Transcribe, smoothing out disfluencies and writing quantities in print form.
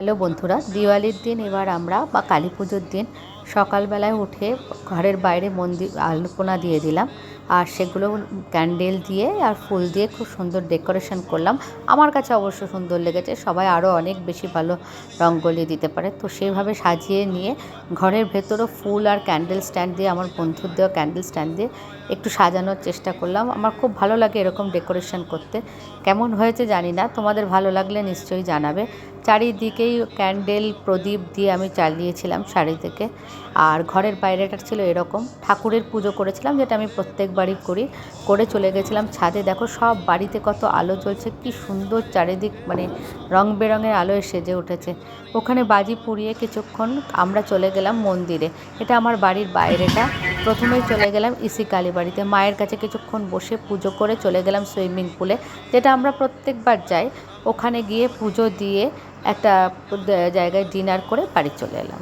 Hello বন্ধুরা, দিওয়ালির দিন এবার আমরা বা কালী পুজোর দিন সকালবেলায় উঠে ঘরের বাইরে মন্দির আলপনা দিয়ে দিলাম। আর সেগুলো ক্যান্ডেল দিয়ে আর ফুল দিয়ে খুব সুন্দর ডেকোরেশন করলাম। আমার কাছে অবশ্য সুন্দর লেগেছে, সবাই আরও অনেক বেশি ভালো রঙ্গোলি দিতে পারে। তো সেইভাবে সাজিয়ে নিয়ে ঘরের ভেতরও ফুল আর ক্যান্ডেল স্ট্যান্ড দিয়ে, আমার বন্ধুর দেওয়া ক্যান্ডেল স্ট্যান্ড দিয়ে একটু সাজানোর চেষ্টা করলাম। আমার খুব ভালো লাগে এরকম ডেকোরেশন করতে। কেমন হয়েছে জানি না, তোমাদের ভালো লাগলে নিশ্চয়ই জানাবে। চারিদিকেই ক্যান্ডেল প্রদীপ দিয়ে আমি চালিয়েছিলাম শাড়ি থেকে। আর ঘরের বাইরেটা ছিল এরকম। ঠাকুরের পুজো করেছিলাম, যেটা আমি প্রত্যেকবারই করি। করে চলে গেছিলাম ছাদে। দেখো সব বাড়িতে কত আলো জ্বলছে, কি সুন্দর চারিদিক, মানে রং বেরঙের আলোয় সেজে উঠেছে। ওখানে বাজি পুড়িয়ে কিছুক্ষণ আমরা চলে গেলাম মন্দিরে। এটা আমার বাড়ির বাইরেটা। প্রথমেই চলে গেলাম ইসি কালী বাড়িতে, মায়ের কাছে কিছুক্ষণ বসে পুজো করে চলে গেলাম সুইমিং পুলে, যেটা আমরা প্রত্যেকবার যাই। ওখানে গিয়ে পুজো দিয়ে একটা জায়গায় ডিনার করে বাড়ি চলে এলাম।